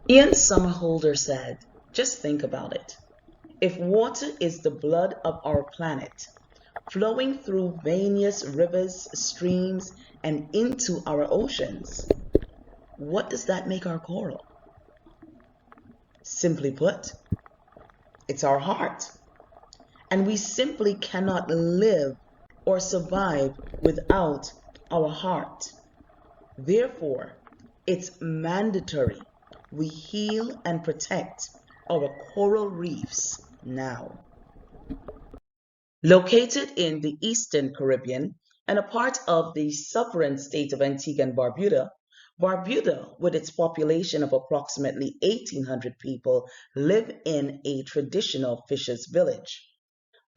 Ian Somerhalder said, just think about it. If water is the blood of our planet, flowing through various rivers, streams, and into our oceans, what does that make our coral? Simply put, it's our heart. And we simply cannot live or survive without our heart. Therefore, it's mandatory we heal and protect our coral reefs now. Located in the Eastern Caribbean and a part of the sovereign state of Antigua and Barbuda, Barbuda, with its population of approximately 1,800 people, live in a traditional fishers' village.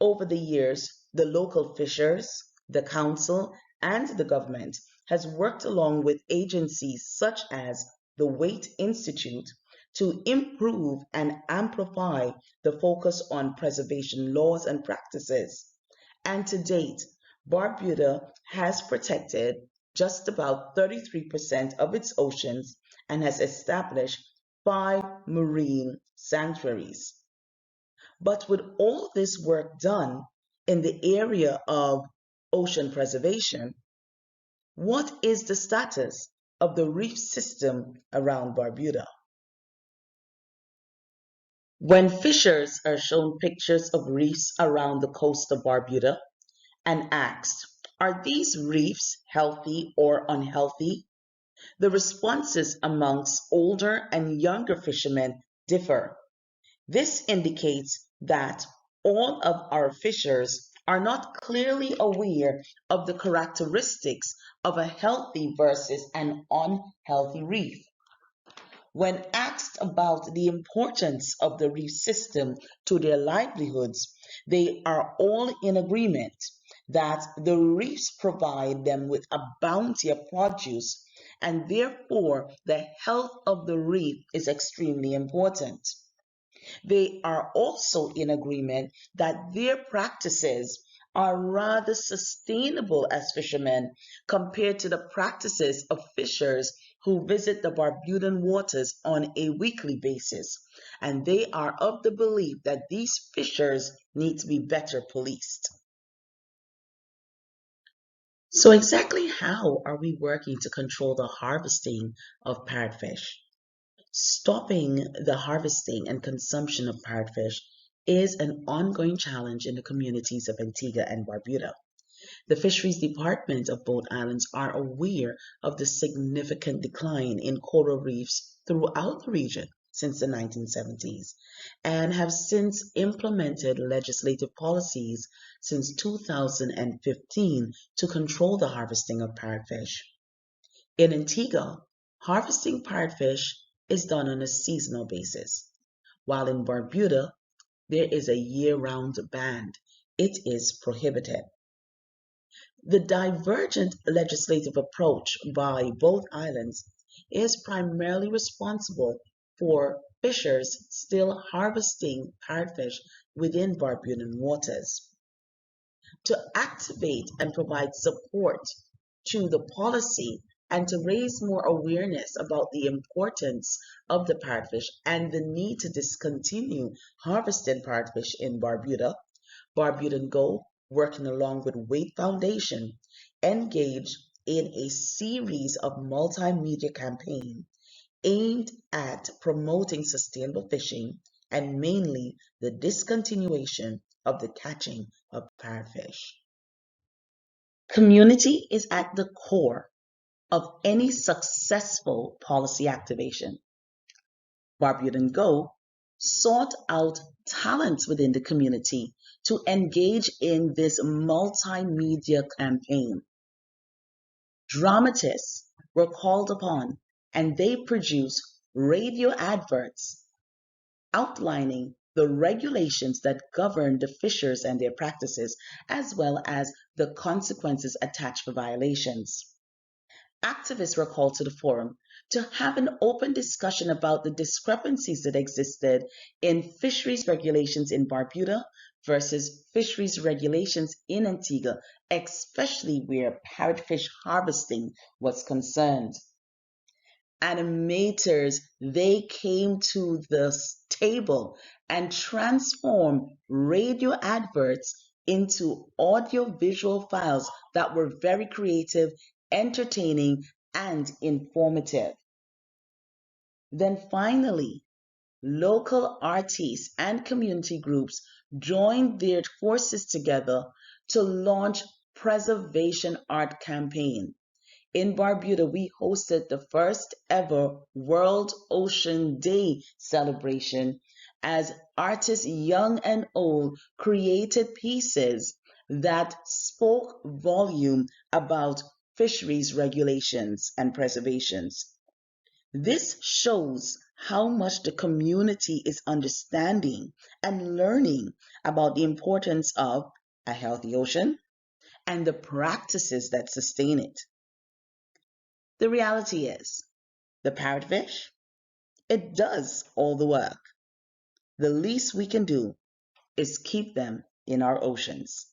Over the years, the local fishers, the council, and the government has worked along with agencies such as the Waite Institute to improve and amplify the focus on preservation laws and practices. And to date, Barbuda has protected just about 33% of its oceans and has established 5 marine sanctuaries. But with all this work done in the area of ocean preservation, what is the status of the reef system around Barbuda? When fishers are shown pictures of reefs around the coast of Barbuda and asked, are these reefs healthy or unhealthy? The responses amongst older and younger fishermen differ. This indicates that all of our fishers are not clearly aware of the characteristics of a healthy versus an unhealthy reef. When asked about the importance of the reef system to their livelihoods, they are all in agreement that the reefs provide them with a bounty of produce, and therefore the health of the reef is extremely important. They are also in agreement that their practices are rather sustainable as fishermen compared to the practices of fishers who visit the Barbudan waters on a weekly basis. And they are of the belief that these fishers need to be better policed. So, exactly how are we working to control the harvesting of parrotfish? Stopping the harvesting and consumption of parrotfish is an ongoing challenge in the communities of Antigua and Barbuda. The fisheries department of both islands are aware of the significant decline in coral reefs throughout the region since the 1970s and have since implemented legislative policies since 2015 to control the harvesting of parrotfish. In Antigua, harvesting parrotfish is done on a seasonal basis, while in Barbuda, there is a year-round ban. It is prohibited. The divergent legislative approach by both islands is primarily responsible for fishers still harvesting parrotfish within Barbudan waters. To activate and provide support to the policy and to raise more awareness about the importance of the parrotfish and the need to discontinue harvesting parrotfish in Barbuda, barbudanGO, working along with Waite Foundation, engaged in a series of multimedia campaigns aimed at promoting sustainable fishing and mainly the discontinuation of the catching of parrotfish. Community is at the core of any successful policy activation. barbudanGO sought out talents within the community to engage in this multimedia campaign. Dramatists were called upon and they produced radio adverts outlining the regulations that govern the fishers and their practices, as well as the consequences attached for violations. Activists were called to the forum to have an open discussion about the discrepancies that existed in fisheries regulations in Barbuda versus fisheries regulations in Antigua, especially where parrotfish harvesting was concerned. Animators, they came to the table and transformed radio adverts into audio-visual files that were very creative, entertaining, and informative. Then finally, local artists and community groups joined their forces together to launch preservation art campaign. In Barbuda, we hosted the first ever World Ocean Day celebration as artists young and old created pieces that spoke volume about fisheries regulations and preservations. This shows how much the community is understanding and learning about the importance of a healthy ocean and the practices that sustain it. The reality is, the parrotfish, it does all the work. The least we can do is keep them in our oceans.